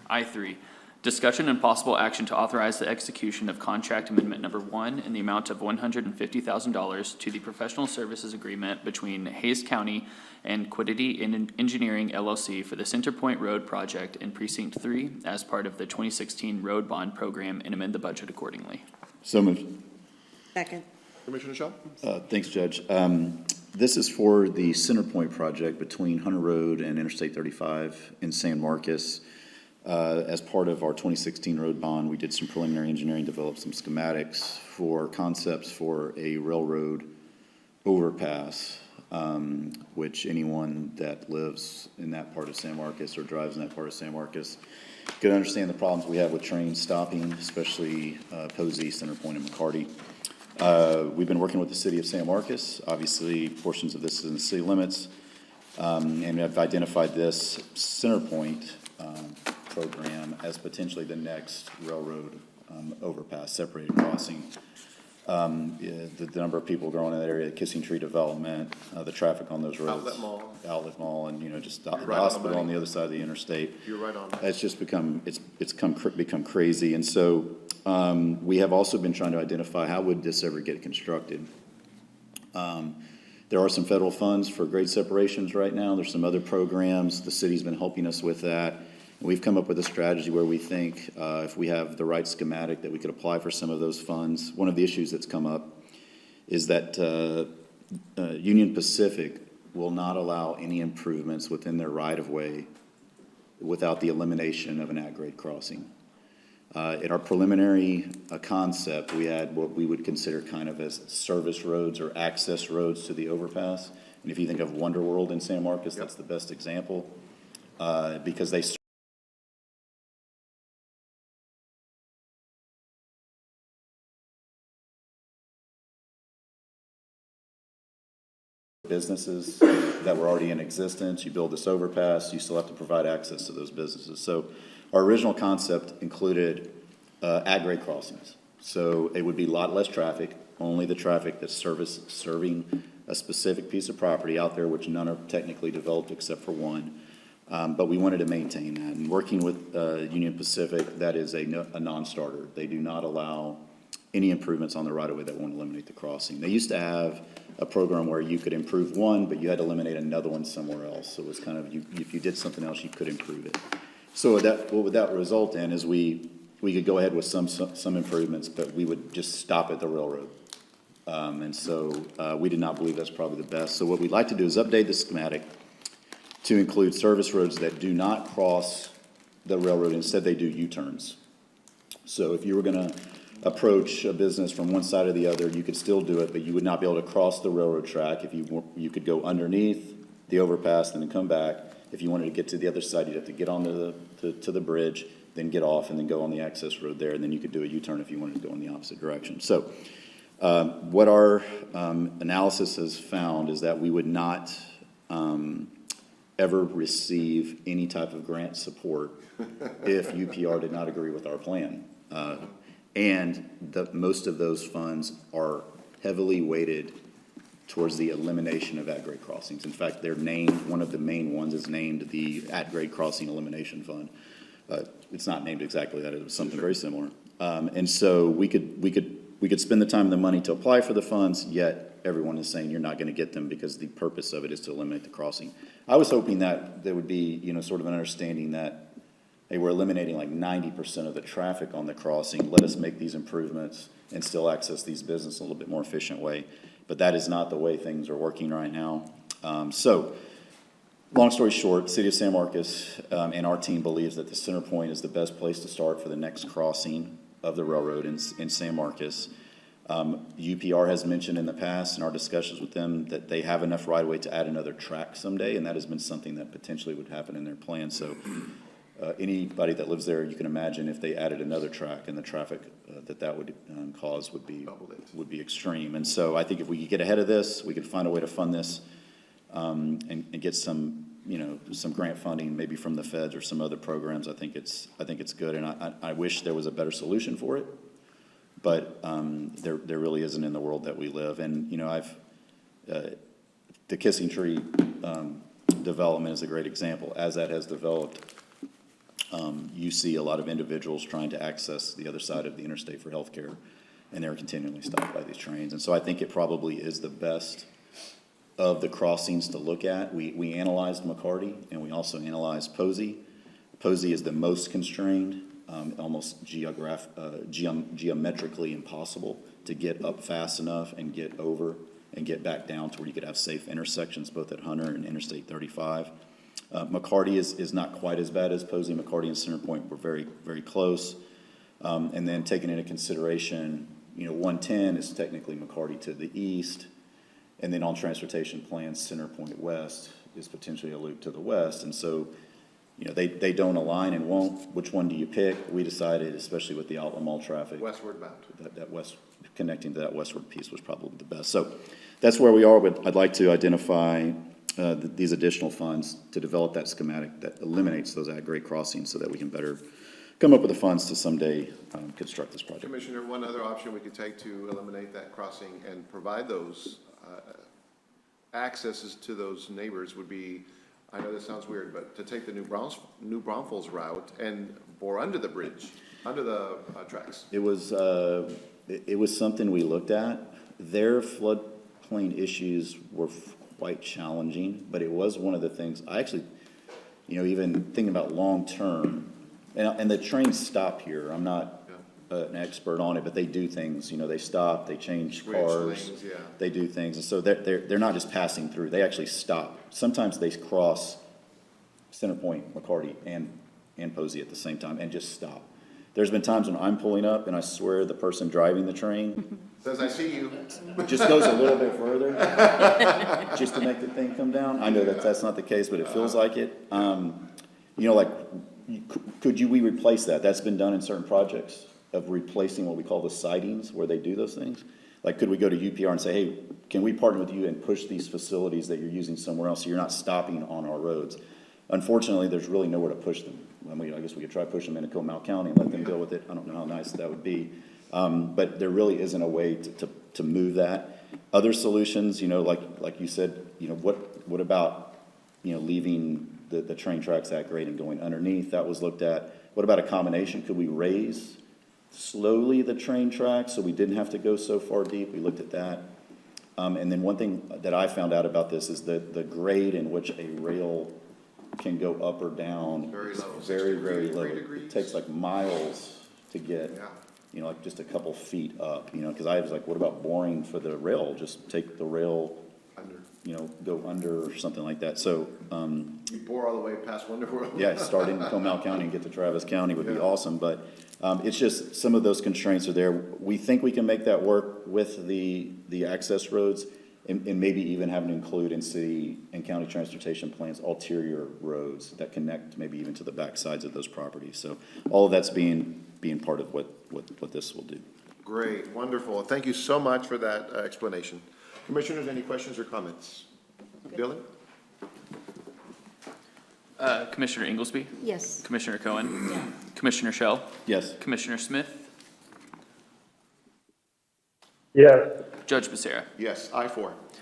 I3, discussion and possible action to authorize the execution of contract amendment number 1 in the amount of $150,000 to the professional services agreement between Hayes County and Quiddity Engineering LLC for the Centerpoint Road project in Precinct 3 as part of the 2016 road bond program, and amend the budget accordingly. So moved. Second. Commissioner Shaw? Thanks, Judge. This is for the Centerpoint project between Hunter Road and Interstate 35 in San Marcos. As part of our 2016 road bond, we did some preliminary engineering, developed some schematics for concepts for a railroad overpass, which anyone that lives in that part of San Marcos or drives in that part of San Marcos can understand the problems we have with trains stopping, especially Posey, Centerpoint, and McCarty. We've been working with the city of San Marcos. Obviously, portions of this is in the city limits, and have identified this Centerpoint program as potentially the next railroad overpass, separated crossing. The number of people growing in that area, the Kissing Tree development, the traffic on those roads. Outlet Mall, and just the hospital on the other side of the interstate. You're right on. It's just become crazy, and so we have also been trying to identify how would this ever get constructed. There are some federal funds for grade separations right now. There's some other programs. The city's been helping us with that. We've come up with a strategy where we think if we have the right schematic that we could apply for some of those funds. One of the issues that's come up is that Union Pacific will not allow any improvements within their right-of-way without the elimination of an at-grade crossing. In our preliminary concept, we had what we would consider kind of as service roads or access roads to the overpass. And if you think of Wonderworld in San Marcos, that's the best example because they businesses that were already in existence. You build this overpass, you still have to provide access to those businesses. So our original concept included at-grade crossings. So it would be a lot less traffic, only the traffic that's serving a specific piece of property out there, which none are technically developed except for one. But we wanted to maintain that. And working with Union Pacific, that is a non-starter. They do not allow any improvements on the right-of-way that won't eliminate the crossing. They used to have a program where you could improve one, but you had to eliminate another one somewhere else. So it was kind of, if you did something else, you could improve it. So what would that result in is we could go ahead with some improvements, but we would just stop at the railroad. And so we did not believe that's probably the best. So what we'd like to do is update the schematic to include service roads that do not cross the railroad. Instead, they do U-turns. So if you were going to approach a business from one side or the other, you could still do it, but you would not be able to cross the railroad track. If you could go underneath the overpass and then come back. If you wanted to get to the other side, you'd have to get onto the bridge, then get off, and then go on the access road there, and then you could do a U-turn if you wanted to go in the opposite direction. So what our analysis has found is that we would not ever receive any type of grant support if UPR did not agree with our plan. And most of those funds are heavily weighted towards the elimination of at-grade crossings. In fact, they're named, one of the main ones is named the at-grade crossing elimination fund. It's not named exactly that, it was something very similar. And so we could spend the time and the money to apply for the funds, yet everyone is saying you're not gonna get them because the purpose of it is to eliminate the crossing. I was hoping that there would be, sort of an understanding that hey, we're eliminating like 90% of the traffic on the crossing. Let us make these improvements and still access these businesses in a little bit more efficient way. But that is not the way things are working right now. So, long story short, City of San Marcos and our team believes that the Centerpoint is the best place to start for the next crossing of the railroad in San Marcos. UPR has mentioned in the past in our discussions with them that they have enough right-of-way to add another track someday, and that has been something that potentially would happen in their plan. So. Anybody that lives there, you can imagine if they added another track and the traffic that would cause would be extreme. And so I think if we could get ahead of this, we could find a way to fund this and get some some grant funding, maybe from the feds or some other programs. I think it's good, and I wish there was a better solution for it, but there really isn't in the world that we live. And the Kissing Tree development is a great example. As that has developed, you see a lot of individuals trying to access the other side of the interstate for healthcare, and they're continually stopped by these trains. And so I think it probably is the best of the crossings to look at. We analyzed McCarty, and we also analyzed Posey. Posey is the most constrained, almost geometrically impossible to get up fast enough and get over and get back down to where you could have safe intersections both at Hunter and Interstate 35. McCarty is not quite as bad as Posey. McCarty and Center Point were very, very close. And then taking into consideration, 110 is technically McCarty to the east. And then on transportation plans, Center Point West is potentially a loop to the west. And so, they don't align and won't. Which one do you pick? We decided, especially with the outlet mall traffic, Westward bound. that west, connecting to that westward piece was probably the best. So that's where we are, but I'd like to identify these additional funds to develop that schematic that eliminates those at-grade crossings so that we can better come up with the funds to someday construct this project. Commissioner, one other option we could take to eliminate that crossing and provide those accesses to those neighbors would be, I know this sounds weird, but to take the New Braunfels route and bore under the bridge, under the tracks. It was something we looked at. Their floodplain issues were quite challenging, but it was one of the things, I actually, even thinking about long-term, and the trains stop here. I'm not an expert on it, but they do things, they stop, they change cars, lanes, yeah. they do things, and so they're not just passing through, they actually stop. Sometimes they cross Center Point, McCarty, and Posey at the same time and just stop. There's been times when I'm pulling up and I swear the person driving the train Says, I see you. just goes a little bit further just to make the thing come down. I know that's not the case, but it feels like it. Could we replace that? That's been done in certain projects of replacing what we call the sidings where they do those things. Like, could we go to UPR and say, hey, can we partner with you and push these facilities that you're using somewhere else so you're not stopping on our roads? Unfortunately, there's really nowhere to push them. I guess we could try to push them into Comal County and let them deal with it. I don't know how nice that would be. But there really isn't a way to move that. Other solutions, like you said, what about, leaving the train tracks at grade and going underneath? That was looked at. What about a combination? Could we raise slowly the train tracks so we didn't have to go so far deep? We looked at that. And then one thing that I found out about this is that the grade in which a rail can go up or down Very is low. very, 60 very degrees, low. 3 degrees. It takes like miles to get, Yeah. like just a couple feet up, because I was like, what about boring for the rail? Just take the rail, Under. go under or something like that. So, You bore all the way past Wonder World. yeah, start in Comal County and get to Travis County would be Yeah. awesome, but it's just some of those constraints are there. We think we can make that work with the access roads and maybe even having to include in city and county transportation plans ulterior roads that connect maybe even to the back sides of those properties. So all of that's being part of what this will do. Great, wonderful. Thank you so much for that explanation. Commissioners, any questions or comments? Dylan? Commissioner Inglesby? Yes. Commissioner Cohen? Commissioner Shell? Yes. Commissioner Smith? Yes. Judge Becerra? Yes, I4.